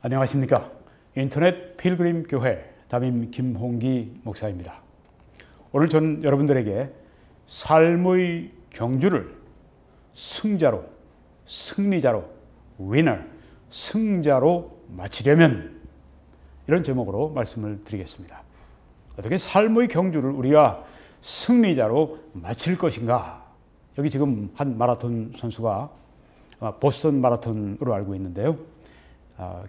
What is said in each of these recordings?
안녕하십니까. 인터넷 필그림 교회 담임 김홍기 목사입니다. 오늘 전 여러분들에게 삶의 경주를 승자로, 승리자로, 위너, 승자로 마치려면 이런 제목으로 말씀을 드리겠습니다. 어떻게 삶의 경주를 우리가 승리자로 마칠 것인가? 여기 지금 한 마라톤 선수가 보스턴 마라톤으로 알고 있는데요.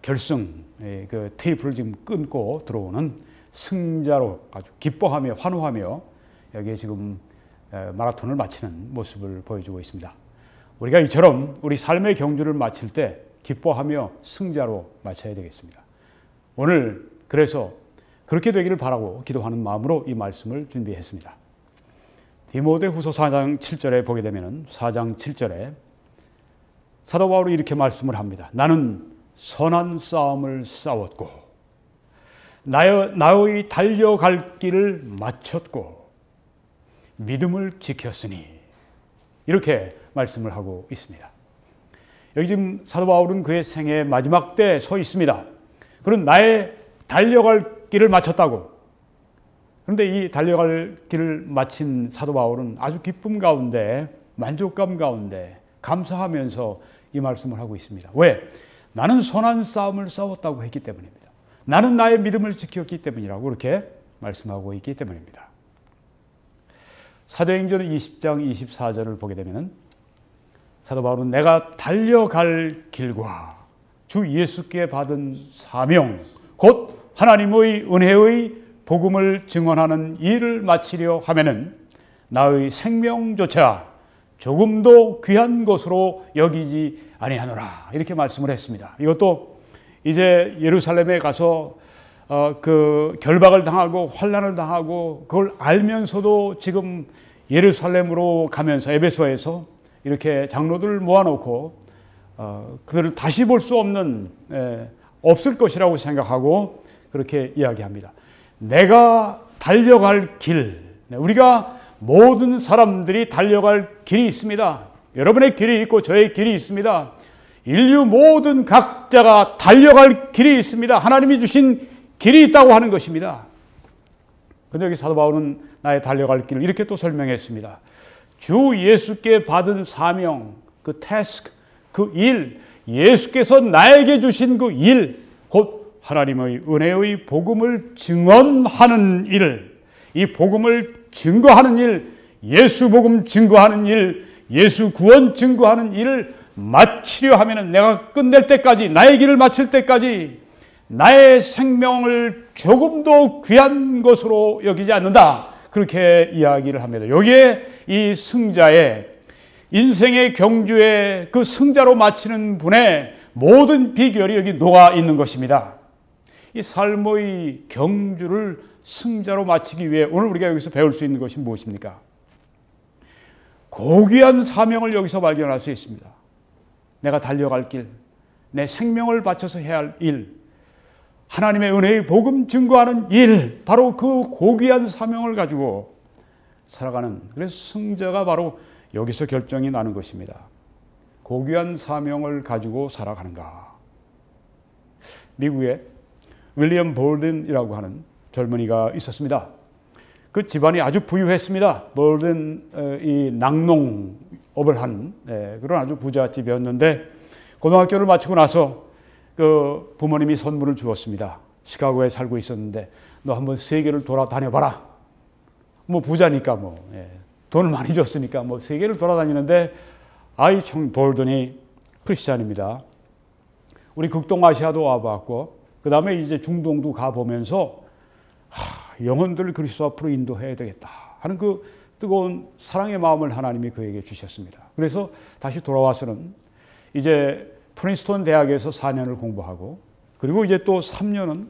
결승 그 테이프를 지금 끊고 들어오는 승자로 아주 기뻐하며 환호하며 여기에 지금 마라톤을 마치는 모습을 보여주고 있습니다. 우리가 이처럼 우리 삶의 경주를 마칠 때 기뻐하며 승자로 마쳐야 되겠습니다. 오늘 그래서 그렇게 되기를 바라고 기도하는 마음으로 이 말씀을 준비했습니다. 디모데후서 4장 7절에 보게 되면 4장 7절에 사도 바울이 이렇게 말씀을 합니다. 나는 선한 싸움을 싸웠고 나의 달려갈 길을 마쳤고 믿음을 지켰으니 이렇게 말씀을 하고 있습니다. 여기 지금 사도 바울은 그의 생애의 마지막 때에 서 있습니다. 그런 나의 달려갈 길을 마쳤다고. 그런데 이 달려갈 길을 마친 사도 바울은 아주 기쁨 가운데 만족감 가운데 감사하면서 이 말씀을 하고 있습니다. 왜? 나는 선한 싸움을 싸웠다고 했기 때문입니다. 나는 나의 믿음을 지켰기 때문이라고 그렇게 말씀하고 있기 때문입니다. 사도행전 20장 24절을 보게 되면 사도 바울은 내가 달려갈 길과 주 예수께 받은 사명 곧 하나님의 은혜의 복음을 증언하는 일을 마치려 하면은 나의 생명조차 조금도 귀한 것으로 여기지 아니하노라 이렇게 말씀을 했습니다. 이것도 이제 예루살렘에 가서 그 결박을 당하고 환난을 당하고 그걸 알면서도 지금 예루살렘으로 가면서 에베소에서 이렇게 장로들을 모아놓고 그들을 다시 볼 수 없는 없을 것이라고 생각하고 그렇게 이야기합니다. 내가 달려갈 길, 우리가 모든 사람들이 달려갈 길이 있습니다. 여러분의 길이 있고 저의 길이 있습니다. 인류 모든 각자가 달려갈 길이 있습니다. 하나님이 주신 길이 있다고 하는 것입니다. 그런데 여기 사도 바울은 나의 달려갈 길을 이렇게 또 설명했습니다. 주 예수께 받은 사명, 그 태스크, 그 일, 예수께서 나에게 주신 그 일, 곧 하나님의 은혜의 복음을 증언하는 일, 이 복음을 증거하는 일, 예수 복음 증거하는 일, 예수 구원 증거하는 일을 마치려 하면은 내가 끝낼 때까지, 나의 길을 마칠 때까지 나의 생명을 조금도 귀한 것으로 여기지 않는다. 그렇게 이야기를 합니다. 여기에 이 승자의 인생의 경주에 그 승자로 마치는 분의 모든 비결이 여기 녹아 있는 것입니다. 이 삶의 경주를 승자로 마치기 위해 오늘 우리가 여기서 배울 수 있는 것이 무엇입니까? 고귀한 사명을 여기서 발견할 수 있습니다. 내가 달려갈 길, 내 생명을 바쳐서 해야 할 일, 하나님의 은혜의 복음 증거하는 일, 바로 그 고귀한 사명을 가지고 살아가는, 그래서 승자가 바로 여기서 결정이 나는 것입니다. 고귀한 사명을 가지고 살아가는가. 미국에 윌리엄 볼든이라고 하는 젊은이가 있었습니다. 그 집안이 아주 부유했습니다. 볼든이 낙농업을 한 그런 아주 부잣집이었는데 고등학교를 마치고 나서 그 부모님이 선물을 주었습니다. 시카고에 살고 있었는데 너 한번 세계를 돌아다녀봐라. 뭐 부자니까 돈을 많이 줬으니까 세계를 돌아다니는데 아이 청 볼든이 크리스찬입니다. 우리 극동아시아도 와봤고 그 다음에 이제 중동도 가보면서 영혼들을 그리스도 앞으로 인도해야 되겠다 하는 그 뜨거운 사랑의 마음을 하나님이 그에게 주셨습니다. 그래서 다시 돌아와서는 이제 프린스턴 대학에서 4년을 공부하고 그리고 이제 또 3년은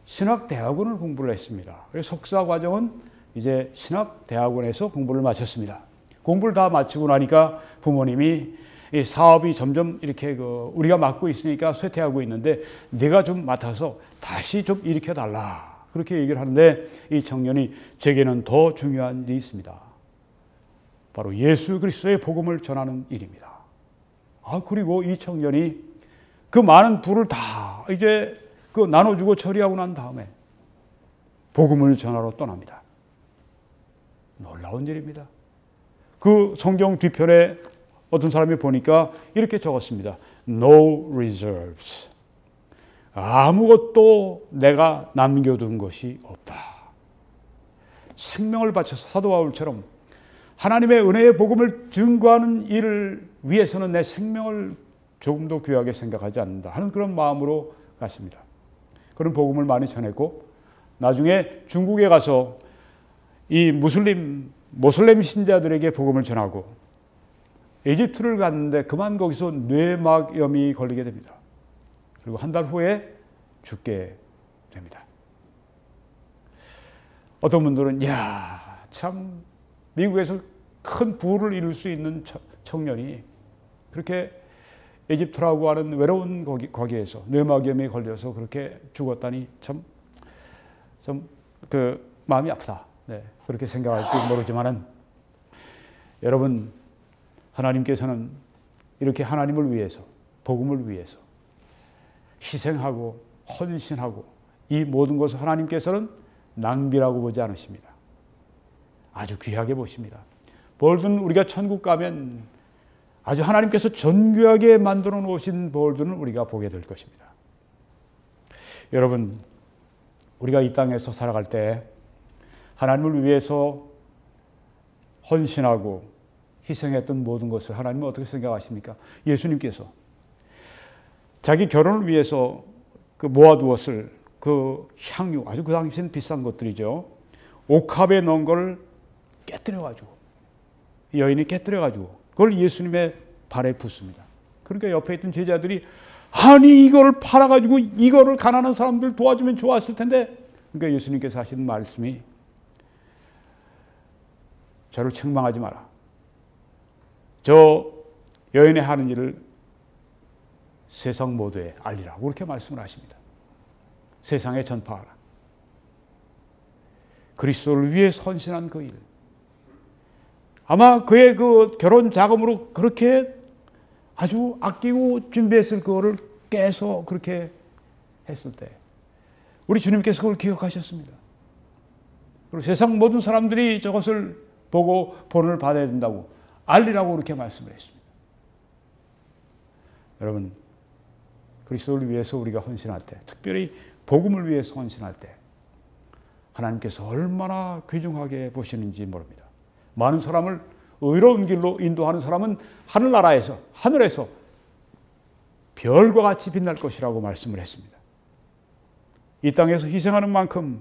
신학대학원을 공부를 했습니다. 그래서 석사 과정은 이제 신학대학원에서 공부를 마쳤습니다. 공부를 다 마치고 나니까 부모님이 이 사업이 점점 이렇게 우리가 맡고 있으니까 쇠퇴하고 있는데 네가 좀 맡아서 다시 좀 일으켜달라. 그렇게 얘기를 하는데 이 청년이 제게는 더 중요한 일이 있습니다. 바로 예수 그리스도의 복음을 전하는 일입니다. 그리고 이 청년이 그 많은 부를 다 이제 그 나눠주고 처리하고 난 다음에 복음을 전하러 떠납니다. 놀라운 일입니다. 그 성경 뒤편에 어떤 사람이 보니까 이렇게 적었습니다. No reserves. 아무것도 내가 남겨둔 것이 없다. 생명을 바쳐서 사도 바울처럼 하나님의 은혜의 복음을 증거하는 일을 위해서는 내 생명을 조금도 귀하게 생각하지 않는다 하는 그런 마음으로 갔습니다. 그런 복음을 많이 전했고 나중에 중국에 가서 이 모슬렘 신자들에게 복음을 전하고 이집트를 갔는데 그만 거기서 뇌막염이 걸리게 됩니다. 그리고 한 달 후에 죽게 됩니다. 어떤 분들은 참 미국에서 큰 부를 이룰 수 있는 청년이 그렇게 이집트라고 하는 외로운 거기에서 뇌막염에 걸려서 그렇게 죽었다니 참 그 마음이 아프다. 네, 그렇게 생각할지 모르지만은 여러분 하나님께서는 이렇게 하나님을 위해서 복음을 위해서 희생하고 헌신하고 이 모든 것을 하나님께서는 낭비라고 보지 않으십니다. 아주 귀하게 보십니다. 볼든 우리가 천국 가면 아주 하나님께서 존귀하게 만들어 놓으신 볼든을 우리가 보게 될 것입니다. 여러분 우리가 이 땅에서 살아갈 때 하나님을 위해서 헌신하고 희생했던 모든 것을 하나님은 어떻게 생각하십니까? 예수님께서 자기 결혼을 위해서 그 모아두었을 그 향유, 아주 그 당시엔 비싼 것들이죠. 옥합에 넣은 걸 깨뜨려가지고 여인이 깨뜨려가지고 그걸 예수님의 발에 붓습니다. 그러니까 옆에 있던 제자들이 아니 이거를 팔아가지고 이거를 가난한 사람들 도와주면 좋았을 텐데. 그러니까 예수님께서 하시는 말씀이 저를 책망하지 마라. 저 여인의 하는 일을 세상 모두에 알리라고 그렇게 말씀을 하십니다. 세상에 전파하라. 그리스도를 위해 헌신한 그 일. 아마 그의 그 결혼 자금으로 그렇게 아주 아끼고 준비했을 그거를 깨서 그렇게 했을 때 우리 주님께서 그걸 기억하셨습니다. 그리고 세상 모든 사람들이 저것을 보고 본을 받아야 된다고 알리라고 그렇게 말씀을 했습니다. 여러분 그리스도를 위해서 우리가 헌신할 때 특별히 복음을 위해서 헌신할 때 하나님께서 얼마나 귀중하게 보시는지 모릅니다. 많은 사람을 의로운 길로 인도하는 사람은 하늘나라에서 하늘에서 별과 같이 빛날 것이라고 말씀을 했습니다. 이 땅에서 희생하는 만큼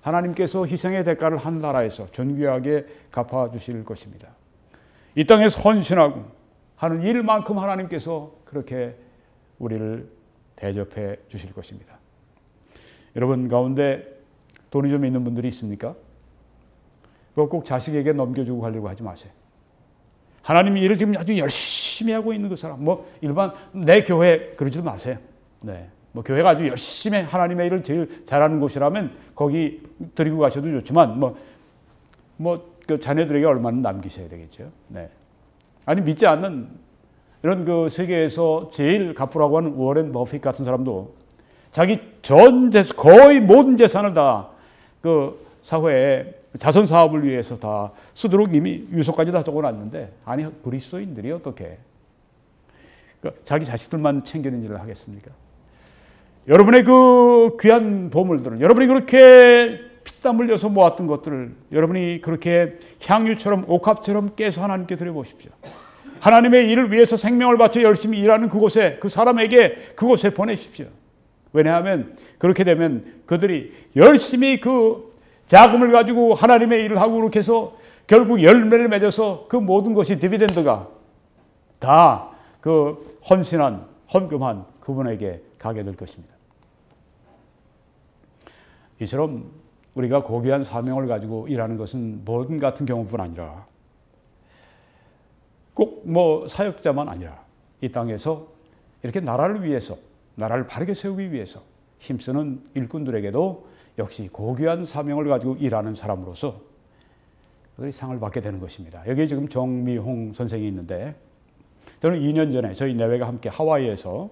하나님께서 희생의 대가를 하늘나라에서 존귀하게 갚아주실 것입니다. 이 땅에서 헌신하고 하는 일만큼 하나님께서 그렇게 우리를 대접해 주실 것입니다. 여러분 가운데 돈이 좀 있는 분들이 있습니까? 그거 꼭 자식에게 넘겨주고 가려고 하지 마세요. 하나님이 일을 지금 아주 열심히 하고 있는 그 사람, 일반 내 교회 그러지도 마세요. 네, 교회가 아주 열심히 하나님의 일을 제일 잘하는 곳이라면 거기 드리고 가셔도 좋지만 그 자녀들에게 얼마나 남기셔야 되겠죠. 네. 아니 믿지 않는 이런 그 세계에서 제일 갚으라고 하는 워렌 버핏 같은 사람도 자기 전 재산 거의 모든 재산을 다 그 사회에 자선 사업을 위해서 다 쓰도록 이미 유서까지 다 적어놨는데 아니 그리스도인들이 어떻게 자기 자식들만 챙기는 일을 하겠습니까? 여러분의 그 귀한 보물들은 여러분이 그렇게 피땀 흘려서 모았던 것들을 여러분이 그렇게 향유처럼 옥합처럼 깨서 하나님께 드려보십시오. 하나님의 일을 위해서 생명을 바쳐 열심히 일하는 그곳에 그 사람에게 그곳에 보내십시오. 왜냐하면 그렇게 되면 그들이 열심히 그 자금을 가지고 하나님의 일을 하고 그렇게 해서 결국 열매를 맺어서 그 모든 것이 디비덴드가 다 그 헌신한 헌금한 그분에게 가게 될 것입니다. 이처럼 우리가 고귀한 사명을 가지고 일하는 것은 모든 같은 경우뿐 아니라 꼭 사역자만 아니라 이 땅에서 이렇게 나라를 위해서 나라를 바르게 세우기 위해서 힘쓰는 일꾼들에게도 역시 고귀한 사명을 가지고 일하는 사람으로서 그들이 상을 받게 되는 것입니다. 여기 지금 정미홍 선생이 있는데 저는 2년 전에 저희 내외가 함께 하와이에서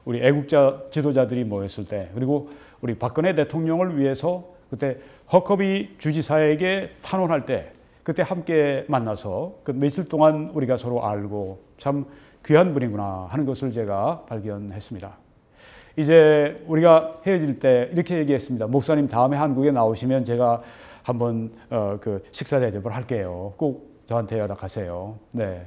우리 애국자 지도자들이 모였을 때, 그리고 우리 박근혜 대통령을 위해서 그때 허커비 주지사에게 탄원할 때 그때 함께 만나서 그 며칠 동안 우리가 서로 알고 참 귀한 분이구나 하는 것을 제가 발견했습니다. 이제 우리가 헤어질 때 이렇게 얘기했습니다. 목사님 다음에 한국에 나오시면 제가 한번 그 식사 대접을 할게요. 꼭 저한테 연락하세요. 네.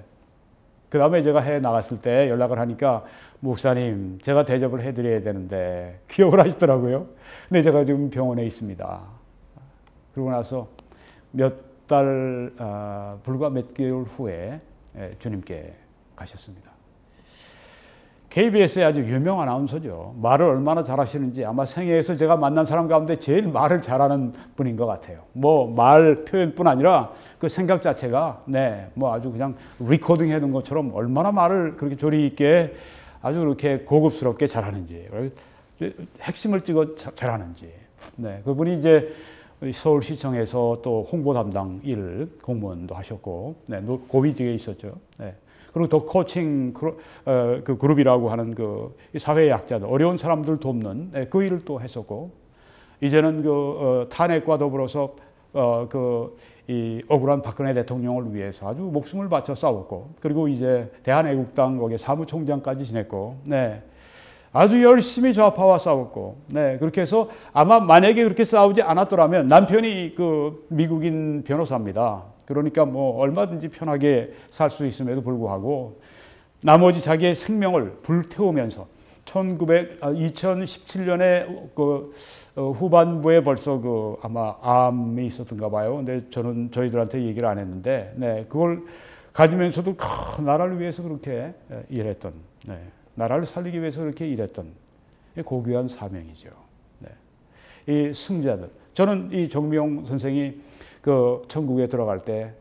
그 다음에 제가 해외 나갔을 때 연락을 하니까 목사님 제가 대접을 해드려야 되는데 기억을 하시더라고요. 근데 제가 지금 병원에 있습니다. 그러고 나서 불과 몇 개월 후에 주님께 가셨습니다. KBS의 아주 유명 아나운서죠. 말을 얼마나 잘하시는지 아마 생애에서 제가 만난 사람 가운데 제일 말을 잘하는 분인 것 같아요. 뭐 말 표현뿐 아니라 그 생각 자체가 뭐 아주 그냥 리코딩 해둔 것처럼 얼마나 말을 그렇게 조리 있게 아주 그렇게 고급스럽게 잘하는지, 핵심을 찍어 잘하는지. 그분이 이제 서울시청에서 또 홍보 담당 일 공무원도 하셨고, 고위직에 있었죠. 그리고 더 코칭 그 그룹이라고 하는 그 사회 약자들, 어려운 사람들 돕는 그 일을 또 했었고, 이제는 그 탄핵과 더불어서 이 억울한 박근혜 대통령을 위해서 아주 목숨을 바쳐 싸웠고, 그리고 이제 대한애국당 거기 사무총장까지 지냈고, 아주 열심히 좌파와 싸웠고, 그렇게 해서 아마 만약에 그렇게 싸우지 않았더라면 남편이 그 미국인 변호사입니다. 그러니까 뭐 얼마든지 편하게 살 수 있음에도 불구하고 나머지 자기의 생명을 불태우면서 2017년에 그 후반부에 벌써 그 아마 암이 있었던가 봐요. 근데 저는 저희들한테 얘기를 안 했는데, 그걸 가지면서도 나라를 위해서 그렇게 일했던, 나라를 살리기 위해서 그렇게 일했던 고귀한 사명이죠. 이 승자들, 저는 이 정미용 선생이 그 천국에 들어갈 때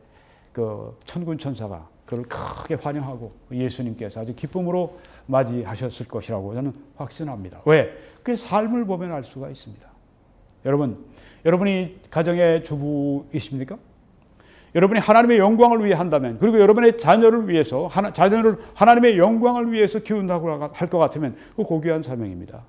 그 천군 천사가 그를 크게 환영하고 예수님께서 아주 기쁨으로 맞이하셨을 것이라고 저는 확신합니다. 왜? 그 삶을 보면 알 수가 있습니다. 여러분이 가정의 주부이십니까? 여러분이 하나님의 영광을 위해 한다면, 그리고 여러분의 자녀를 위해서 자녀를 하나님의 영광을 위해서 키운다고 할 것 같으면 그 고귀한 사명입니다.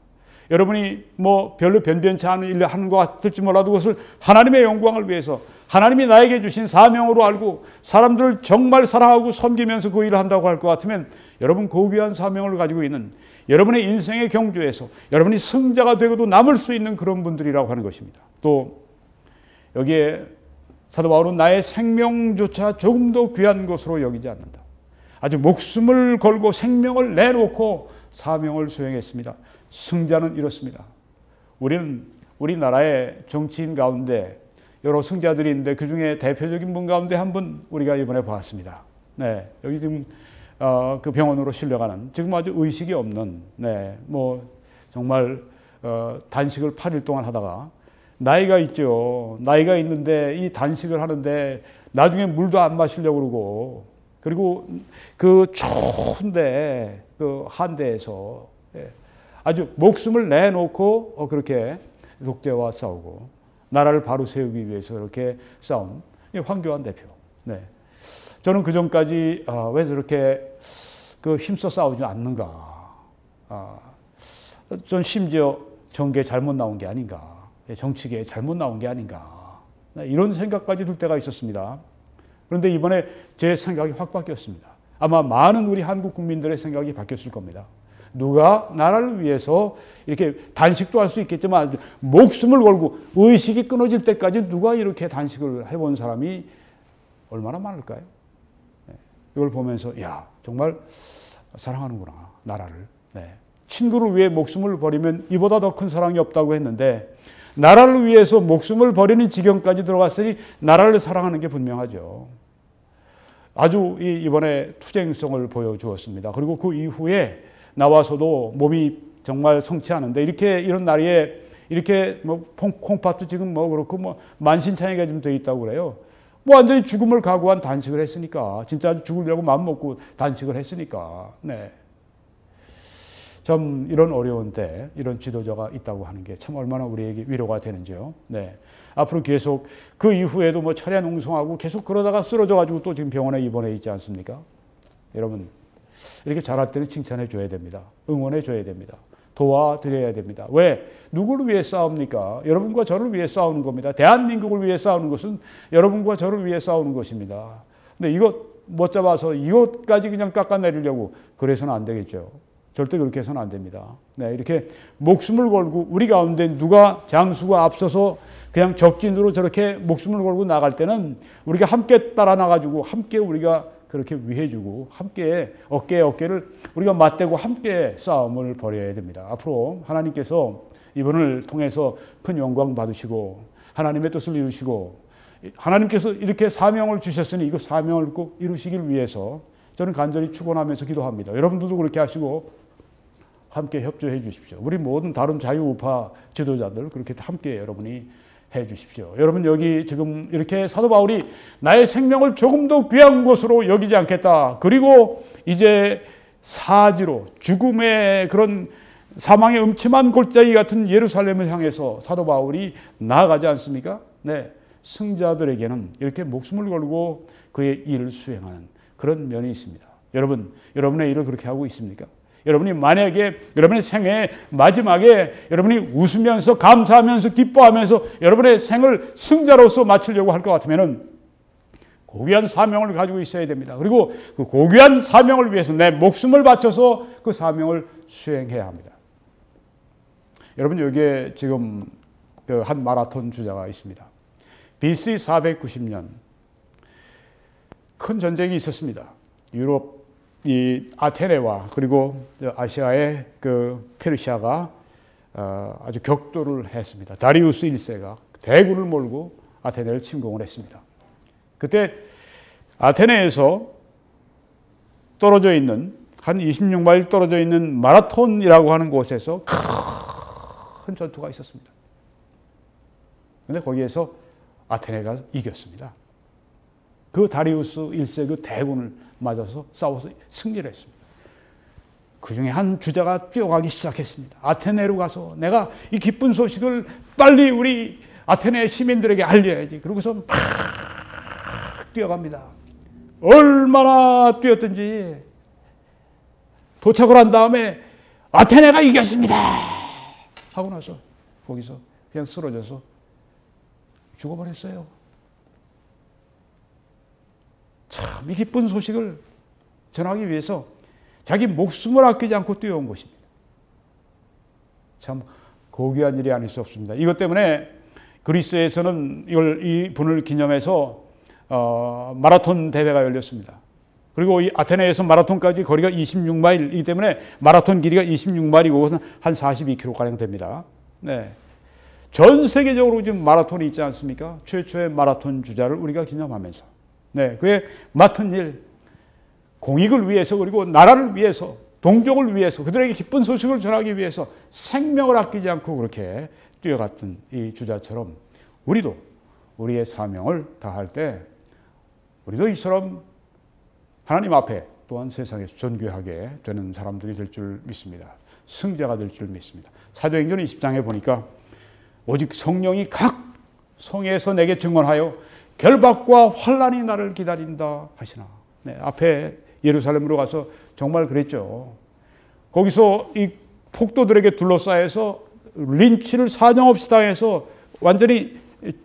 여러분이 뭐 별로 변변치 않은 일을 하는 것 같을지 몰라도 그것을 하나님의 영광을 위해서 하나님이 나에게 주신 사명으로 알고 사람들을 정말 사랑하고 섬기면서 그 일을 한다고 할 것 같으면 여러분 고귀한 사명을 가지고 있는, 여러분의 인생의 경주에서 여러분이 승자가 되고도 남을 수 있는 그런 분들이라고 하는 것입니다. 또 여기에 사도 바울은 나의 생명조차 조금 더 귀한 것으로 여기지 않는다. 아주 목숨을 걸고 생명을 내놓고 사명을 수행했습니다. 승자는 이렇습니다. 우리는 우리나라의 정치인 가운데 여러 승자들이 있는데 그 중에 대표적인 분 가운데 한 분 우리가 이번에 보았습니다. 여기 지금 그 병원으로 실려가는, 지금 아주 의식이 없는, 뭐 정말 단식을 8일 동안 하다가 나이가 있죠. 나이가 있는데 이 단식을 하는데 나중에 물도 안 마시려고 그러고, 그리고 그 추운데 그 한대에서 아주 목숨을 내놓고 그렇게 독재와 싸우고 나라를 바로 세우기 위해서 그렇게 싸운 황교안 대표. 저는 그 전까지 왜 저렇게 그 힘써 싸우지 않는가. 전 심지어 정계 잘못 나온 게 아닌가. 정치계에 잘못 나온 게 아닌가. 이런 생각까지 들 때가 있었습니다. 그런데 이번에 제 생각이 확 바뀌었습니다. 아마 많은 우리 한국 국민들의 생각이 바뀌었을 겁니다. 누가 나라를 위해서 이렇게 단식도 할 수 있겠지만 목숨을 걸고 의식이 끊어질 때까지 누가 이렇게 단식을 해본 사람이 얼마나 많을까요? 이걸 보면서 야, 정말 사랑하는구나, 나라를. 친구를 위해 목숨을 버리면 이보다 더 큰 사랑이 없다고 했는데 나라를 위해서 목숨을 버리는 지경까지 들어갔으니 나라를 사랑하는 게 분명하죠. 아주 이번에 투쟁성을 보여주었습니다. 그리고 그 이후에 나와서도 몸이 정말 성취하는데 이런 날에 이렇게 뭐 콩팥도 지금 뭐 그렇고 뭐 만신창이가 좀 돼 있다고 그래요. 뭐 완전히 죽음을 각오한 단식을 했으니까, 진짜 죽으려고 마음 먹고 단식을 했으니까. 참 이런 어려운 때 이런 지도자가 있다고 하는 게 참 얼마나 우리에게 위로가 되는지요. 앞으로 계속 그 이후에도 뭐 철야 농성하고 계속 그러다가 쓰러져 가지고 또 지금 병원에 입원해 있지 않습니까? 여러분, 이렇게 잘할 때는 칭찬해 줘야 됩니다. 응원해 줘야 됩니다. 도와드려야 됩니다. 왜? 누구를 위해 싸웁니까? 여러분과 저를 위해 싸우는 겁니다. 대한민국을 위해 싸우는 것은 여러분과 저를 위해 싸우는 것입니다. 근데 이것 못 잡아서 이것까지 그냥 깎아내리려고 그래서는 안 되겠죠. 절대 그렇게 해서는 안 됩니다. 네, 이렇게 목숨을 걸고 우리 가운데 누가 장수가 앞서서 그냥 적진으로 저렇게 목숨을 걸고 나갈 때는 우리가 함께 따라 나가지고 함께 우리가 그렇게 위해주고 함께 어깨에 어깨를 우리가 맞대고 함께 싸움을 벌여야 됩니다. 앞으로 하나님께서 이분을 통해서 큰 영광 받으시고 하나님의 뜻을 이루시고 하나님께서 이렇게 사명을 주셨으니 이거 사명을 꼭 이루시길 위해서 저는 간절히 축원하면서 기도합니다. 여러분들도 그렇게 하시고 함께 협조해 주십시오. 우리 모든 다른 자유우파 지도자들 그렇게 함께 여러분이 해 주십시오. 여러분 여기 지금 이렇게 사도 바울이 나의 생명을 조금 더 귀한 것으로 여기지 않겠다. 그리고 이제 사지로 죽음의 그런 사망의 음침한 골짜기 같은 예루살렘을 향해서 사도 바울이 나아가지 않습니까? 네. 승자들에게는 이렇게 목숨을 걸고 그의 일을 수행하는 그런 면이 있습니다. 여러분, 여러분의 일을 그렇게 하고 있습니까? 여러분이 만약에 여러분의 생애 마지막에 여러분이 웃으면서 감사하면서 기뻐하면서 여러분의 생을 승자로서 마치려고 할 것 같으면 고귀한 사명을 가지고 있어야 됩니다. 그리고 그 고귀한 사명을 위해서 내 목숨을 바쳐서 그 사명을 수행해야 합니다. 여러분 여기에 지금 한 마라톤 주자가 있습니다. BC 490년 큰 전쟁이 있었습니다. 유럽 이 아테네와 그리고 아시아의 그 페르시아가 아주 격돌을 했습니다. 다리우스 1세가 대군을 몰고 아테네를 침공을 했습니다. 그때 아테네에서 떨어져 있는 한 26마일 떨어져 있는 마라톤이라고 하는 곳에서 큰 전투가 있었습니다. 그런데 거기에서 아테네가 이겼습니다. 그 다리우스 1세 그 대군을 맞아서 싸워서 승리를 했습니다. 그 중에 한 주자가 뛰어가기 시작했습니다. 아테네로 가서 내가 이 기쁜 소식을 빨리 우리 아테네 시민들에게 알려야지. 그러고서 막 뛰어갑니다. 얼마나 뛰었든지 도착을 한 다음에 아테네가 이겼습니다 하고 나서 거기서 그냥 쓰러져서 죽어버렸어요. 참 이 기쁜 소식을 전하기 위해서 자기 목숨을 아끼지 않고 뛰어온 것입니다. 참 고귀한 일이 아닐 수 없습니다. 이것 때문에 그리스에서는 이 분을 기념해서 마라톤 대회가 열렸습니다. 그리고 이 아테네에서 마라톤까지 거리가 26마일이기 때문에 마라톤 길이가 26마일이고 한 42km가량 됩니다. 네. 전 세계적으로 지금 마라톤이 있지 않습니까? 최초의 마라톤 주자를 우리가 기념하면서 네, 그의 맡은 일, 공익을 위해서 그리고 나라를 위해서 동족을 위해서 그들에게 기쁜 소식을 전하기 위해서 생명을 아끼지 않고 그렇게 뛰어갔던 이 주자처럼 우리도 우리의 사명을 다할 때 우리도 이처럼 하나님 앞에 또한 세상에서 존귀하게 되는 사람들이 될 줄 믿습니다. 승자가 될 줄 믿습니다. 사도행전 20장에 보니까 오직 성령이 각 성에서 내게 증언하여 결박과 환난이 나를 기다린다 하시나. 네, 앞에 예루살렘으로 가서 정말 그랬죠. 거기서 이 폭도들에게 둘러싸여서 린치를 사정없이 당해서 완전히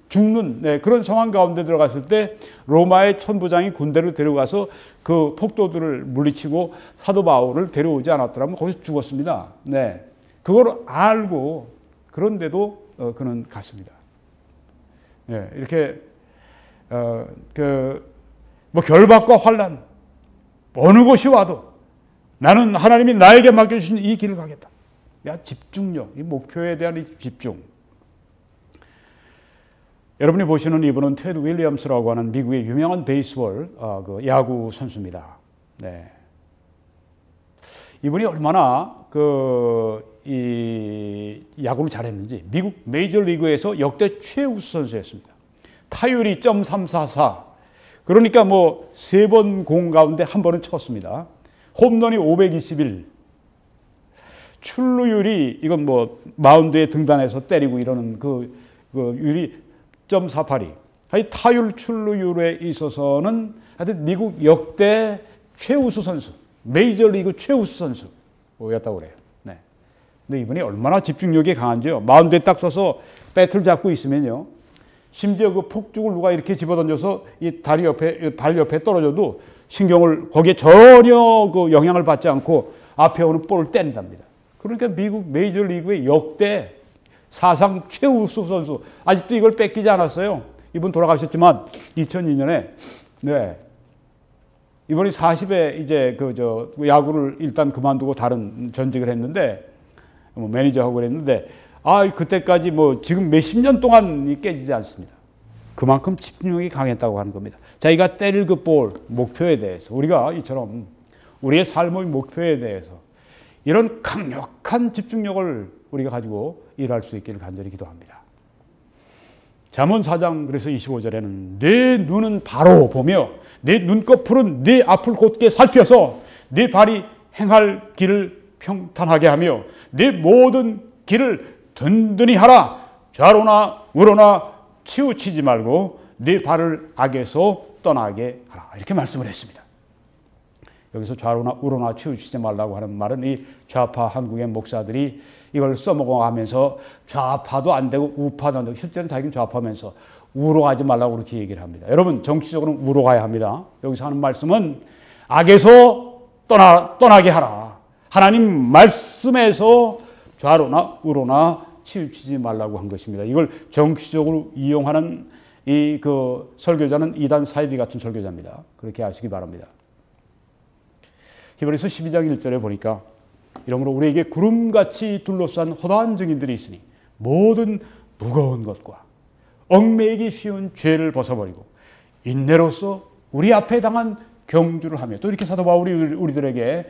죽는 그런 상황 가운데 들어갔을 때 로마의 천부장이 군대를 데려가서 그 폭도들을 물리치고 사도 바울을 데려오지 않았더라면 거기서 죽었습니다. 네, 그걸 알고 그런데도 그는 갔습니다. 네, 이렇게 결박과 환난 어느 곳이 와도 나는 하나님이 나에게 맡겨주신 이 길을 가겠다. 집중력, 이 목표에 대한 이 집중. 여러분이 보시는 이분은 테드 윌리엄스라고 하는 미국의 유명한 베이스볼 그 야구 선수입니다. 네. 이분이 얼마나 이 야구를 잘했는지 미국 메이저리그에서 역대 최우수 선수였습니다. 타율이 .344. 그러니까 뭐 3번 공 가운데 한 번은 쳤습니다. 홈런이 521. 출루율이 이건 뭐 마운드에 등단해서 때리고 이러는 그 율이 .482. 타율 출루율에 있어서는 하여튼 미국 역대 최우수 선수. 메이저리그 최우수 선수였다고 그래요. 네. 근데 이분이 얼마나 집중력이 강한지요. 마운드에 딱 서서 배트를 잡고 있으면요. 심지어 그 폭죽을 누가 이렇게 집어던져서 이 다리 옆에, 발 옆에 떨어져도 신경을 거기에 전혀 그 영향을 받지 않고 앞에 오는 볼을 때린답니다. 그러니까 미국 메이저리그의 역대 사상 최우수 선수. 아직도 이걸 뺏기지 않았어요. 이분 돌아가셨지만 2002년에 네. 이번이 40에 이제 야구를 일단 그만두고 다른 전직을 했는데 뭐 매니저하고 그랬는데 그때까지 뭐 지금 몇십 년 동안 깨지지 않습니다. 그만큼 집중력이 강했다고 하는 겁니다. 자기가 때릴 그 볼, 목표에 대해서 우리가 이처럼 우리의 삶의 목표에 대해서 이런 강력한 집중력을 우리가 가지고 일할 수 있기를 간절히 기도합니다. 잠언 4장 그래서 25절에는 내 눈은 바로 보며 내 눈꺼풀은 네 앞을 곧게 살펴서 네 발이 행할 길을 평탄하게 하며 네 모든 길을 든든히 하라. 좌로나 우로나 치우치지 말고 네 발을 악에서 떠나게 하라. 이렇게 말씀을 했습니다. 여기서 좌로나 우로나 치우치지 말라고 하는 말은 이 좌파 한국의 목사들이 이걸 써먹어가면서 좌파도 안 되고 우파도 안 되고 실제는 자기는 좌파면서 우로 가지 말라고 그렇게 얘기를 합니다. 여러분 정치적으로는 우로 가야 합니다. 여기서 하는 말씀은 악에서 떠나게 하라. 하나님 말씀에서 좌로나 우로나 치우치지 말라고 한 것입니다. 이걸 정치적으로 이용하는 이 설교자는 이단 사이비 같은 설교자입니다. 그렇게 아시기 바랍니다. 히브리서 12장 1절에 보니까 이러므로 우리에게 구름같이 둘러싼 허다한 증인들이 있으니 모든 무거운 것과 얽매이기 쉬운 죄를 벗어버리고 인내로서 우리 앞에 당한 경주를 하며 또 이렇게 사도 바울이 우리들에게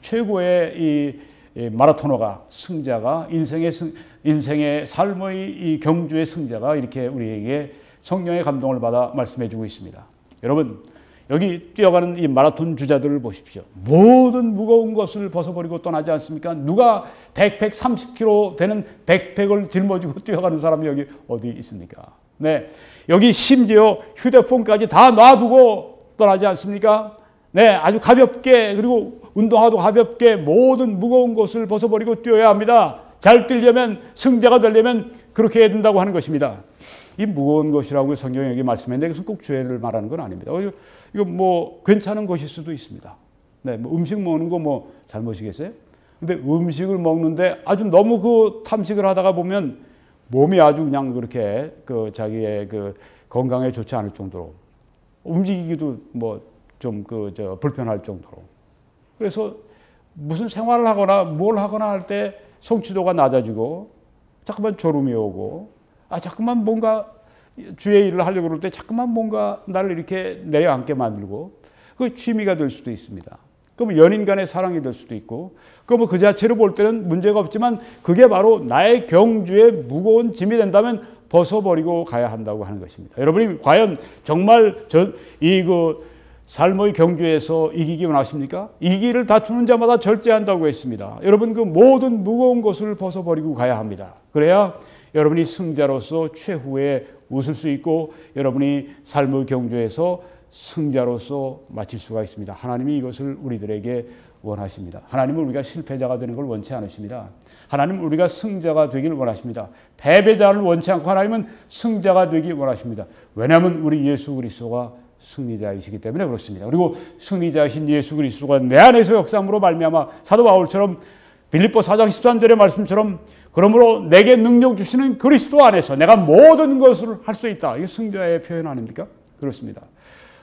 최고의 이 마라토너가 승자가 인생의 삶의 이 경주의 승자가 이렇게 우리에게 성령의 감동을 받아 말씀해 주고 있습니다. 여러분 여기 뛰어가는 이 마라톤 주자들을 보십시오. 모든 무거운 것을 벗어버리고 떠나지 않습니까? 누가 백팩 30kg 되는 백팩을 짊어지고 뛰어가는 사람이 여기 어디 있습니까? 네, 여기 심지어 휴대폰까지 다 놔두고 떠나지 않습니까? 네, 아주 가볍게 그리고 운동화도 가볍게 모든 무거운 것을 벗어버리고 뛰어야 합니다. 잘 뛰려면 승자가 되려면 그렇게 해야 된다고 하는 것입니다. 이 무거운 것이라고 성경이 여기 말씀했는데 이것은 꼭 죄를 말하는 건 아닙니다. 이거 뭐 괜찮은 것일 수도 있습니다. 네, 뭐 음식 먹는 거 뭐 잘못이겠어요? 근데 음식을 먹는데 아주 너무 그 탐식을 하다가 보면 몸이 아주 그냥 그렇게 자기의 건강에 좋지 않을 정도로 움직이기도 뭐 좀 불편할 정도로. 그래서 무슨 생활을 하거나 뭘 하거나 할 때 성취도가 낮아지고 자꾸만 졸음이 오고 자꾸만 뭔가 주의 일을 하려고 그럴 때 자꾸만 뭔가 나를 이렇게 내려앉게 만들고 그 취미가 될 수도 있습니다. 그럼 연인 간의 사랑이 될 수도 있고 그 자체로 볼 때는 문제가 없지만 그게 바로 나의 경주에 무거운 짐이 된다면 벗어버리고 가야 한다고 하는 것입니다. 여러분이 과연 정말 삶의 경주에서 이기기 원하십니까? 이기를 다투는 자마다 절제한다고 했습니다. 여러분 모든 무거운 것을 벗어버리고 가야 합니다. 그래야 여러분이 승자로서 최후에 웃을 수 있고 여러분이 삶의 경주에서 승자로서 마칠 수가 있습니다. 하나님이 이것을 우리들에게 원하십니다. 하나님은 우리가 실패자가 되는 걸 원치 않으십니다. 하나님은 우리가 승자가 되기를 원하십니다. 패배자를 원치 않고 하나님은 승자가 되기 원하십니다. 왜냐하면 우리 예수 그리스도가 승리자이시기 때문에 그렇습니다. 그리고 승리자이신 예수 그리스도가 내 안에서 역사함으로 말미암아 사도 바울처럼 빌립보 4장 13절의 말씀처럼 그러므로 내게 능력 주시는 그리스도 안에서 내가 모든 것을 할 수 있다. 이게 승자의 표현 아닙니까? 그렇습니다.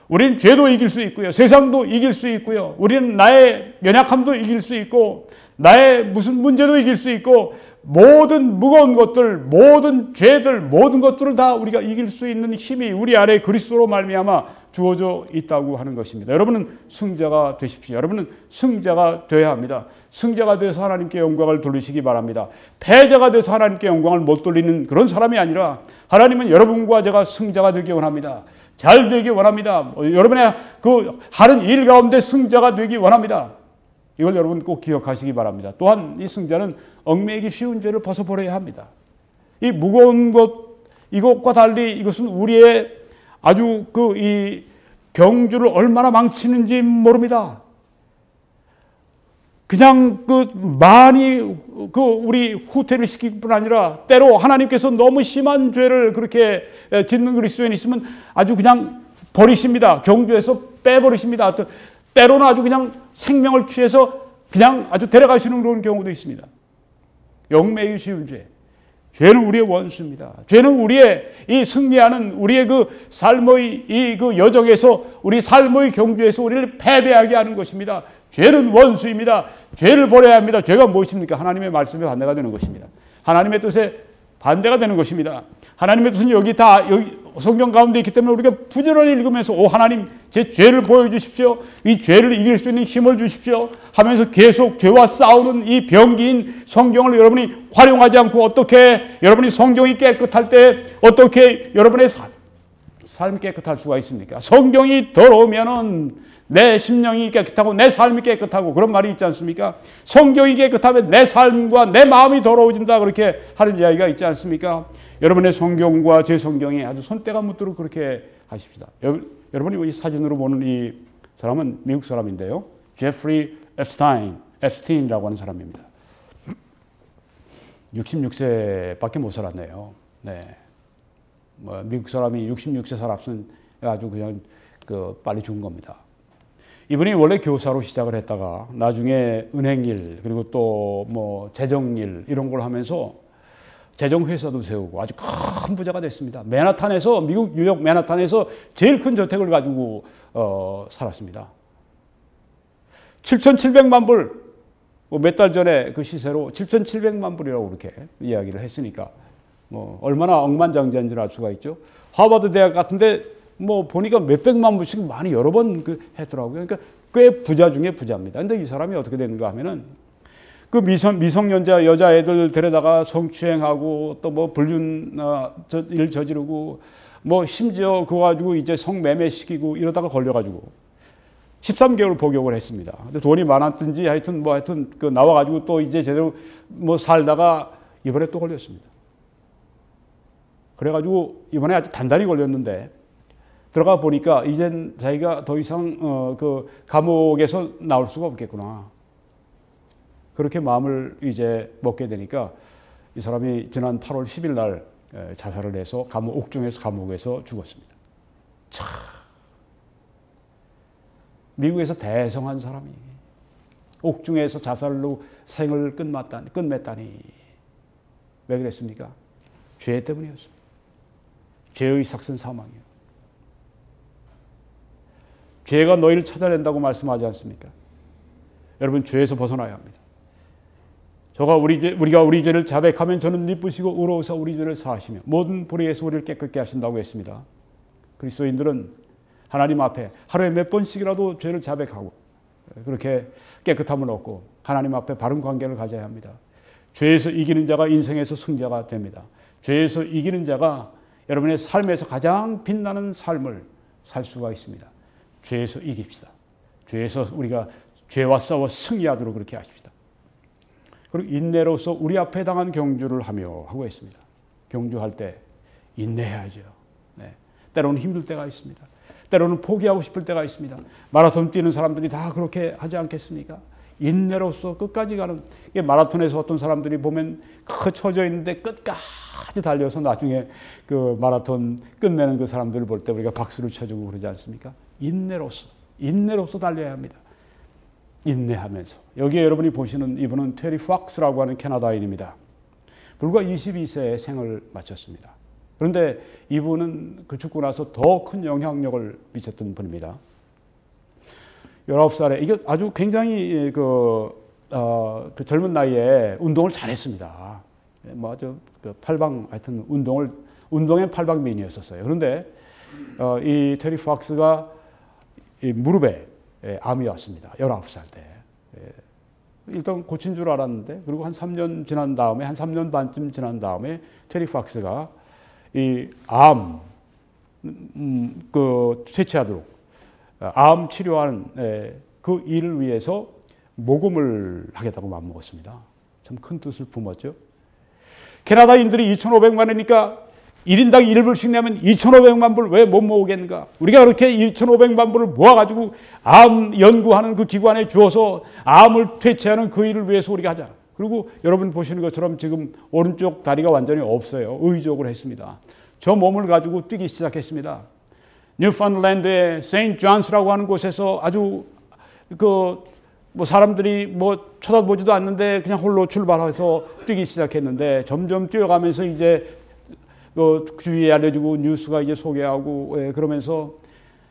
우리는 죄도 이길 수 있고요. 세상도 이길 수 있고요. 우리는 나의 연약함도 이길 수 있고 나의 무슨 문제도 이길 수 있고 모든 무거운 것들, 모든 죄들, 모든 것들을 다 우리가 이길 수 있는 힘이 우리 안에 그리스도로 말미암아 주어져 있다고 하는 것입니다. 여러분은 승자가 되십시오. 여러분은 승자가 되어야 합니다. 승자가 되어서 하나님께 영광을 돌리시기 바랍니다. 패자가 되어서 하나님께 영광을 못 돌리는 그런 사람이 아니라 하나님은 여러분과 제가 승자가 되기 원합니다. 잘 되기 원합니다. 여러분의 하는 일 가운데 승자가 되기 원합니다. 이걸 여러분 꼭 기억하시기 바랍니다. 또한 이 승자는 얽매이기 쉬운 죄를 벗어버려야 합니다. 이 무거운 것, 이것과 달리 이것은 우리의 아주 이 경주를 얼마나 망치는지 모릅니다. 그냥 많이 우리 후퇴를 시킬 뿐 아니라 때로 하나님께서 너무 심한 죄를 그렇게 짓는 그리스도인이 있으면 아주 그냥 버리십니다. 경주에서 빼버리십니다. 때로는 아주 그냥 생명을 취해서 그냥 아주 데려가시는 그런 경우도 있습니다. 영매이 쉬운 죄. 죄는 우리의 원수입니다. 죄는 우리의 이 승리하는 우리의 그 삶의 이 그 여정에서 우리 삶의 경주에서 우리를 패배하게 하는 것입니다. 죄는 원수입니다. 죄를 버려야 합니다. 죄가 무엇입니까? 하나님의 말씀에 반대가 되는 것입니다. 하나님의 뜻에 반대가 되는 것입니다. 하나님의 뜻은 여기 성경 가운데 있기 때문에 우리가 부지런히 읽으면서 오 하나님 제 죄를 보여주십시오. 이 죄를 이길 수 있는 힘을 주십시오 하면서 계속 죄와 싸우는 이 병기인 성경을 여러분이 활용하지 않고 어떻게 여러분이 성경이 깨끗할 때 어떻게 여러분의 삶이 깨끗할 수가 있습니까? 성경이 더러우면은 내 심령이 깨끗하고 내 삶이 깨끗하고 그런 말이 있지 않습니까? 성경이 깨끗하면 내 삶과 내 마음이 더러워진다 그렇게 하는 이야기가 있지 않습니까? 여러분의 성경과 제 성경이 아주 손때가 묻도록 그렇게 하십시다. 여러분이 이 사진으로 보는 이 사람은 미국 사람인데요. 제프리 앱스타인이라고 하는 사람입니다. 66세밖에 못 살았네요. 네. 미국 사람이 66세 살았으면 아주 그냥 빨리 죽은 겁니다. 이분이 원래 교사로 시작을 했다가 나중에 은행일 그리고 또 재정일 이런 걸 하면서 재정회사도 세우고 아주 큰 부자가 됐습니다. 맨하탄에서 미국 뉴욕 맨하탄에서 제일 큰 저택을 가지고 살았습니다. 7,700만 불 몇 달 전에 그 시세로 7,700만 불이라고 그렇게 이야기를 했으니까 얼마나 억만장자인 줄 알 수가 있죠. 하버드 대학 같은데 보니까 몇백만 불씩 많이 여러 번 했더라고요. 그러니까 꽤 부자 중에 부자입니다. 근데 이 사람이 어떻게 되는가 하면은 그 미성년자 여자애들 데려다가 성추행하고 또 불륜 일 저지르고 심지어 그거 가지고 이제 성매매시키고 이러다가 걸려가지고 13개월 복역을 했습니다. 근데 돈이 많았든지 하여튼 나와가지고 또 이제 제대로 살다가 이번에 또 걸렸습니다. 그래가지고 이번에 아주 단단히 걸렸는데 들어가 보니까 이젠 자기가 더 이상 감옥에서 나올 수가 없겠구나. 그렇게 마음을 이제 먹게 되니까 이 사람이 지난 8월 10일 날 자살을 해서 옥중에서 감옥에서 죽었습니다. 참 미국에서 대성한 사람이 옥중에서 자살로 생을 끝맺다니 왜 그랬습니까? 죄 때문이었습니다. 죄의 삭슨 사망이에요. 죄가 너희를 찾아낸다고 말씀하지 않습니까? 여러분 죄에서 벗어나야 합니다. 우리가 우리 죄를 자백하면 저는 미쁘시고 의로우사 우리 죄를 사하시며 모든 불의에서 우리를 깨끗게 하신다고 했습니다. 그리스도인들은 하나님 앞에 하루에 몇 번씩이라도 죄를 자백하고 그렇게 깨끗함을 얻고 하나님 앞에 바른 관계를 가져야 합니다. 죄에서 이기는 자가 인생에서 승자가 됩니다. 죄에서 이기는 자가 여러분의 삶에서 가장 빛나는 삶을 살 수가 있습니다. 죄에서 이깁시다. 죄에서 우리가 죄와 싸워 승리하도록 그렇게 하십시다. 그리고 인내로서 우리 앞에 당한 경주를 하고 했습니다. 경주할 때 인내해야죠. 네. 때로는 힘들 때가 있습니다. 때로는 포기하고 싶을 때가 있습니다. 마라톤 뛰는 사람들이 다 그렇게 하지 않겠습니까? 인내로서 끝까지 가는 마라톤에서 어떤 사람들이 보면 처져 있는데 끝까지 달려서 나중에 그 마라톤 끝내는 그 사람들을 볼 때 우리가 박수를 쳐주고 그러지 않습니까? 인내로서 달려야 합니다. 인내하면서 여기에 여러분이 보시는 이분은 테리 폭스라고 하는 캐나다인입니다. 불과 22세에 생을 마쳤습니다. 그런데 이분은 죽고 나서 더 큰 영향력을 미쳤던 분입니다. 19살에 이게 아주 굉장히 그 젊은 나이에 운동을 잘했습니다. 아주 하여튼 운동의 팔방미인이었었어요. 그런데 이 테리 폭스가 이 무릎에 암이 왔습니다. 19살 때. 일단 고친 줄 알았는데 그리고 한 3년 지난 다음에 한 3년 반쯤 지난 다음에 테리 폭스가 이 암 퇴치하도록 암 치료하는 그 일을 위해서 모금을 하겠다고 마음먹었습니다. 참 큰 뜻을 품었죠. 캐나다인들이 2,500만 원이니까 1인당 1불씩 내면 2,500만 불 왜 못 모으겠는가? 우리가 그렇게 2,500만 불을 모아가지고 암 연구하는 그 기관에 주어서 암을 퇴치하는 그 일을 위해서 우리가 하자. 그리고 여러분 보시는 것처럼 지금 오른쪽 다리가 완전히 없어요. 의족을 했습니다. 저 몸을 가지고 뛰기 시작했습니다. 뉴펀랜드의 세인트 존스라고 하는 곳에서 아주 뭐 사람들이 뭐 쳐다보지도 않는데 그냥 홀로 출발해서 뛰기 시작했는데 점점 뛰어가면서 이제 주위에 알려주고 뉴스가 이제 소개하고 그러면서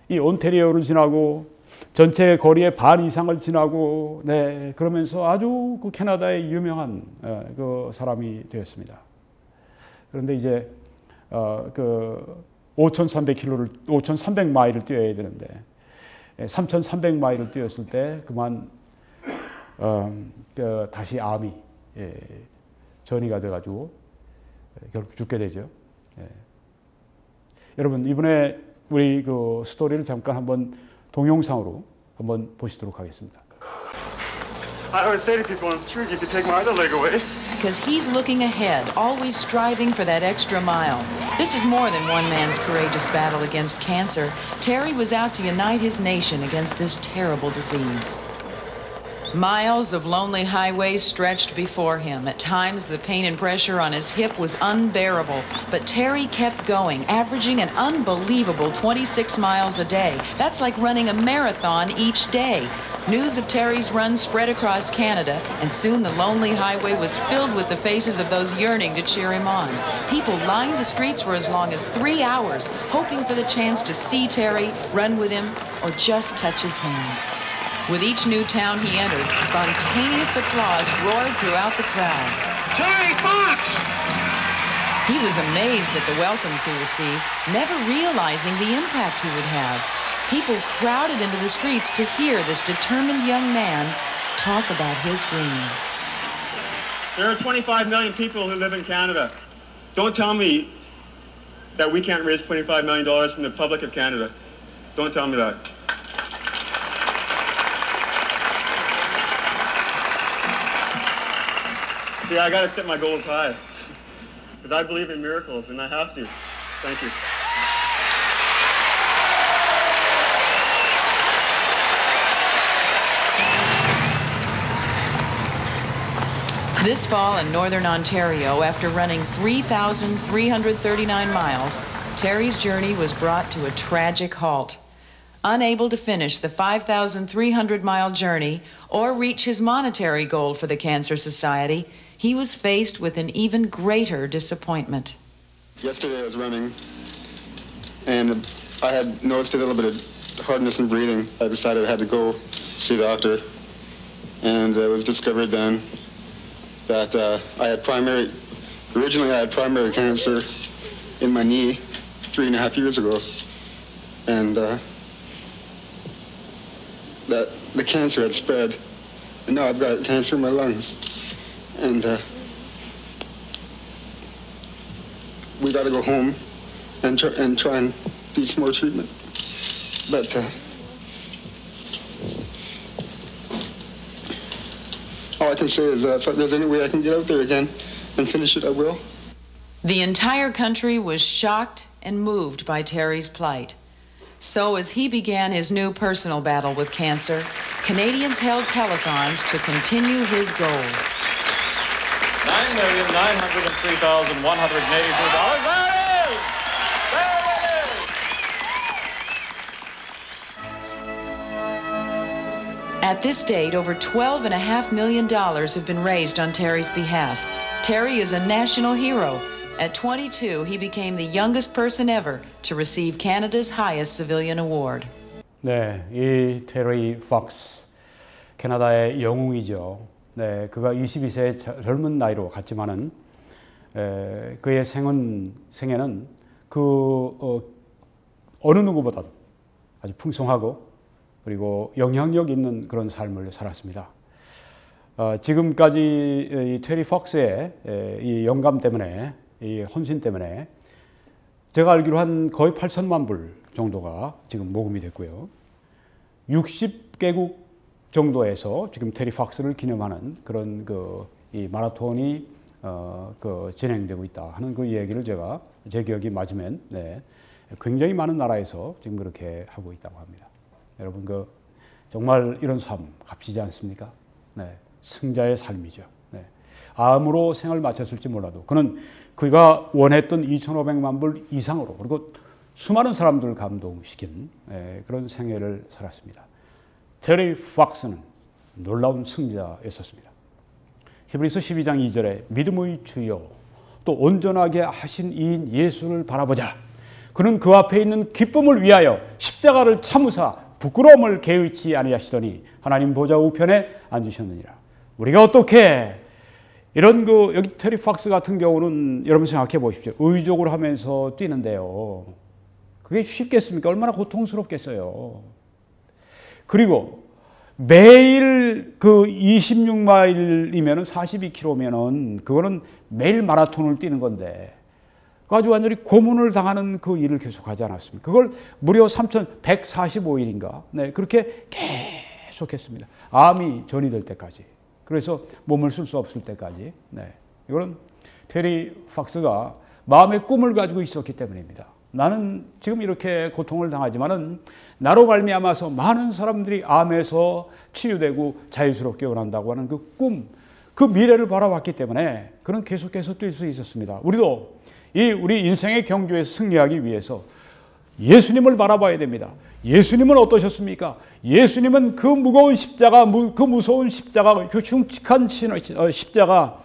이 온태리오를 지나고 전체 거리의 반 이상을 지나고 그러면서 아주 그 캐나다의 유명한 그 사람이 되었습니다. 그런데 이제 5,300km를 5,300마일을 뛰어야 되는데 3,300마일을 뛰었을 때 그만 다시 암이 전이가 돼가지고 결국 죽게 되죠. 여러분 이번에 우리 그 스토리를 잠깐 한번 동영상으로 한번 보시도록 하겠습니다. I always say to people, I'm sure you could take my other leg away. Because he's looking ahead, always striving for that extra mile. This is more than one man's courageous battle against cancer. Terry was out to unite his nation against this terrible disease. Miles of lonely highways stretched before him. At times, the pain and pressure on his hip was unbearable. But Terry kept going, averaging an unbelievable 26 miles a day. That's like running a marathon each day. News of Terry's run spread across Canada, and soon the lonely highway was filled with the faces of those yearning to cheer him on. People lined the streets for as long as 3 hours, hoping for the chance to see Terry, run with him, or just touch his hand. With each new town he entered, spontaneous applause roared throughout the crowd. Terry Fox! He was amazed at the welcomes he received, never realizing the impact he would have. People crowded into the streets to hear this determined young man talk about his dream. There are 25 million people who live in Canada. Don't tell me that we can't raise $25 million from the public of Canada. Don't tell me that. See, I gotta set my goals high. Because I believe in miracles, and I have to. Thank you. This fall in northern Ontario, after running 3,339 miles, Terry's journey was brought to a tragic halt. Unable to finish the 5,300-mile journey or reach his monetary goal for the Cancer Society, he was faced with an even greater disappointment. Yesterday I was running, and I had noticed a little bit of hardness in breathing. I decided I had to go see the doctor, and it was discovered then that originally I had primary cancer in my knee 3.5 years ago, and that the cancer had spread, and now I've got cancer in my lungs, and we got to go home and try and do some more treatment, but all I can say is that if there's any way I can get out there again and finish it, I will. The entire country was shocked and moved by Terry's plight. So as he began his new personal battle with cancer, Canadians held telethons to continue his goal. $9,903,182. There it is! There it is! At this date, over $12.5 million have been raised on Terry's behalf. Terry is a national hero. At 22, he became the youngest person ever to receive Canada's highest civilian award. 네, 이 테리 폭스, 캐나다의 영웅이죠. 네, 그가 22세의 젊은 나이로 갔지만은 그의 생애는 어느 누구보다도 아주 풍성하고 그리고 영향력 있는 그런 삶을 살았습니다. 지금까지 이 테리 폭스의 이 영감 때문에, 이 헌신 때문에 제가 알기로 한 거의 8천만 불 정도가 지금 모금이 됐고요. 60개국 정도에서 지금 테리 폭스를 기념하는 그런 이 마라톤이 진행되고 있다 하는 그 얘기를 제가 제 기억이 맞으면 굉장히 많은 나라에서 지금 그렇게 하고 있다고 합니다. 여러분 정말 이런 삶 값지지 않습니까? 승자의 삶이죠. 암으로 생을 마쳤을지 몰라도 그가 원했던 2,500만 불 이상으로 그리고 수많은 사람들을 감동시킨 그런 생애를 살았습니다. 테리 팍스는 놀라운 승자였었습니다. 히브리서 12장 2절에 믿음의 주여 또 온전하게 하신 이인 예수를 바라보자. 그는 그 앞에 있는 기쁨을 위하여 십자가를 참으사 부끄러움을 개의치 아니하시더니 하나님 보좌 우편에 앉으셨느니라. 우리가 어떻게 이런 여기 테리 팍스 같은 경우는 여러분 생각해 보십시오. 의족을 하면서 뛰는데요. 그게 쉽겠습니까? 얼마나 고통스럽겠어요. 그리고 매일 26마일이면 42km면은 그거는 매일 마라톤을 뛰는 건데 아주 완전히 고문을 당하는 그 일을 계속하지 않았습니까? 그걸 무려 3,145일인가 그렇게 계속했습니다. 암이 전이될 때까지. 그래서 몸을 쓸 수 없을 때까지. 이거는 테리 팍스가 마음의 꿈을 가지고 있었기 때문입니다. 나는 지금 이렇게 고통을 당하지만은 나로 말미암아서 많은 사람들이 암에서 치유되고 자유스럽게 원한다고 하는 그 꿈, 그 미래를 바라봤기 때문에 그는 계속해서 뛸 수 있었습니다. 우리도 우리 인생의 경주에서 승리하기 위해서 예수님을 바라봐야 됩니다. 예수님은 어떠셨습니까? 예수님은 그 무거운 십자가, 그 무서운 십자가, 그 흉측한 십자가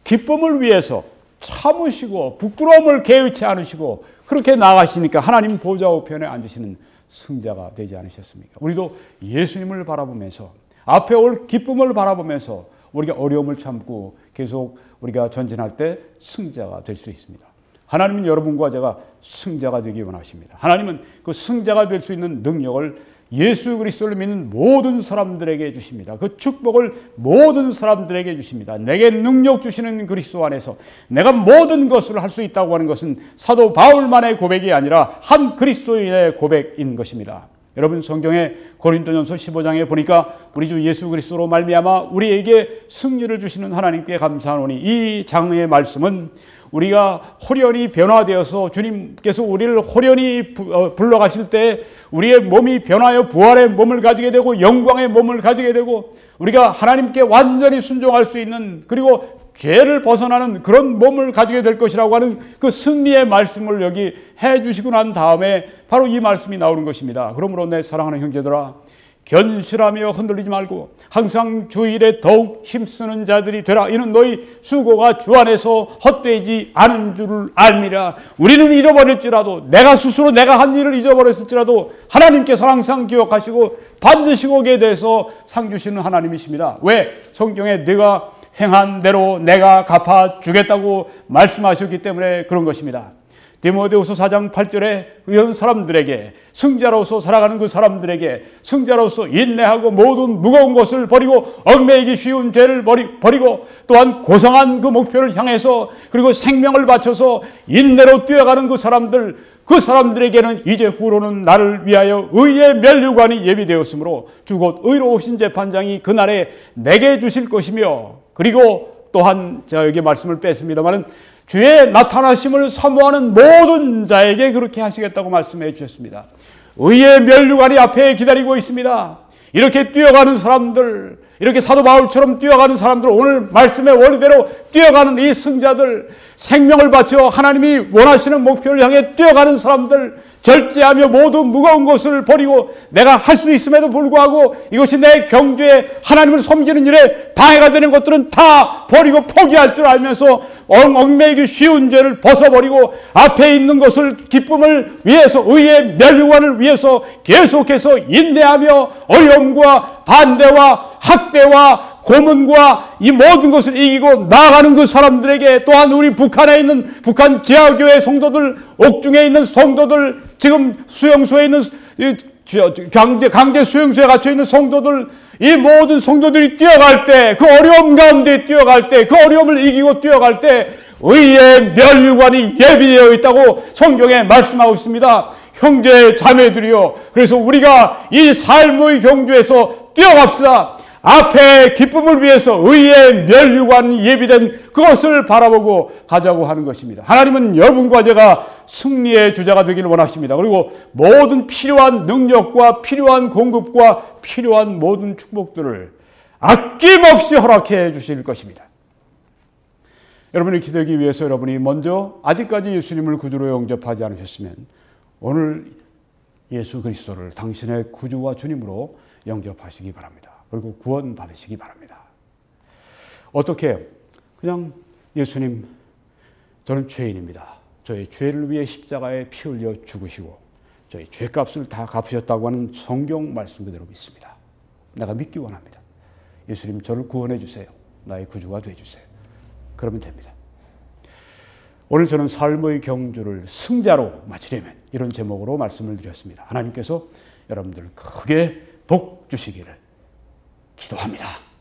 기쁨을 위해서 참으시고 부끄러움을 개의치 않으시고 그렇게 나가시니까 하나님 보좌 우편에 앉으시는 승자가 되지 않으셨습니까? 우리도 예수님을 바라보면서 앞에 올 기쁨을 바라보면서 우리가 어려움을 참고 계속 우리가 전진할 때 승자가 될 수 있습니다. 하나님은 여러분과 제가 승자가 되기 원하십니다. 하나님은 그 승자가 될 수 있는 능력을 예수 그리스도를 믿는 모든 사람들에게 주십니다. 그 축복을 모든 사람들에게 주십니다. 내게 능력 주시는 그리스도 안에서 내가 모든 것을 할 수 있다고 하는 것은 사도 바울만의 고백이 아니라 한 그리스도인의 고백인 것입니다. 여러분 성경의 고린도전서 15장에 보니까 우리 주 예수 그리스도로 말미암아 우리에게 승리를 주시는 하나님께 감사하노니 이 장의 말씀은 우리가 호련히 변화되어서 주님께서 우리를 호련히 불러가실 때 우리의 몸이 변하여 부활의 몸을 가지게 되고 영광의 몸을 가지게 되고 우리가 하나님께 완전히 순종할 수 있는 그리고 죄를 벗어나는 그런 몸을 가지게 될 것이라고 하는 그 승리의 말씀을 여기 해주시고 난 다음에 바로 이 말씀이 나오는 것입니다. 그러므로 내 사랑하는 형제들아 견실하며 흔들리지 말고 항상 주 일에 더욱 힘쓰는 자들이 되라. 이는 너희 수고가 주 안에서 헛되지 않은 줄을 알미라. 우리는 잃어버릴지라도 내가 스스로 내가 한 일을 잊어버렸을지라도 하나님께서 항상 기억하시고 반드시 거기에 대해서 상 주시는 하나님이십니다. 왜? 성경에 네가 행한 대로 내가 갚아주겠다고 말씀하셨기 때문에 그런 것입니다. 디모데후서 4장 8절에 이런 사람들에게 승자로서 살아가는 그 사람들에게 승자로서 인내하고 모든 무거운 것을 버리고 얽매이기 쉬운 죄를 버리고 또한 고상한 그 목표를 향해서 그리고 생명을 바쳐서 인내로 뛰어가는 그 사람들에게는 이제 후로는 나를 위하여 의의 면류관이 예비되었으므로 주 곧 의로우신 재판장이 그날에 내게 주실 것이며 그리고 또한 제가 여기 말씀을 뺐습니다마는 주의 나타나심을 사모하는 모든 자에게 그렇게 하시겠다고 말씀해 주셨습니다. 의의 면류관이 앞에 기다리고 있습니다. 이렇게 뛰어가는 사람들, 이렇게 사도 바울처럼 뛰어가는 사람들, 오늘 말씀의 원리대로 뛰어가는 이 승자들, 생명을 바쳐 하나님이 원하시는 목표를 향해 뛰어가는 사람들, 절제하며 모든 무거운 것을 버리고 내가 할 수 있음에도 불구하고 이것이 내 경주에 하나님을 섬기는 일에 방해가 되는 것들은 다 버리고 포기할 줄 알면서 얽매이기 쉬운 죄를 벗어버리고 앞에 있는 것을 기쁨을 위해서 의의 면류관을 위해서 계속해서 인내하며 어려움과 반대와 학대와 고문과 이 모든 것을 이기고 나아가는 그 사람들에게 또한 우리 북한에 있는 북한 지하교회 성도들, 옥중에 있는 성도들, 지금 수용소에 있는 강제 수용소에 갇혀 있는 성도들, 이 모든 성도들이 뛰어갈 때, 그 어려움 가운데 뛰어갈 때, 그 어려움을 이기고 뛰어갈 때 의의 면류관이 예비되어 있다고 성경에 말씀하고 있습니다. 형제 자매들이요, 그래서 우리가 이 삶의 경주에서 뛰어갑시다. 앞에 기쁨을 위해서 의의 면류관이 예비된 그것을 바라보고 가자고 하는 것입니다. 하나님은 여러분과 제가 승리의 주자가 되기를 원하십니다. 그리고 모든 필요한 능력과 필요한 공급과 필요한 모든 축복들을 아낌없이 허락해 주실 것입니다. 여러분이 기도하기 위해서 여러분이 먼저 아직까지 예수님을 구주로 영접하지 않으셨으면 오늘 예수 그리스도를 당신의 구주와 주님으로 영접하시기 바랍니다. 그리고 구원 받으시기 바랍니다. 어떻게? 그냥 예수님, 저는 죄인입니다. 저의 죄를 위해 십자가에 피 흘려 죽으시고 저희 죄값을 다 갚으셨다고 하는 성경 말씀 그대로 믿습니다. 내가 믿기 원합니다. 예수님, 저를 구원해 주세요. 나의 구주가 돼 주세요. 그러면 됩니다. 오늘 저는 삶의 경주를 승자로 마치려면 이런 제목으로 말씀을 드렸습니다. 하나님께서 여러분들 크게 복 주시기를 기도합니다.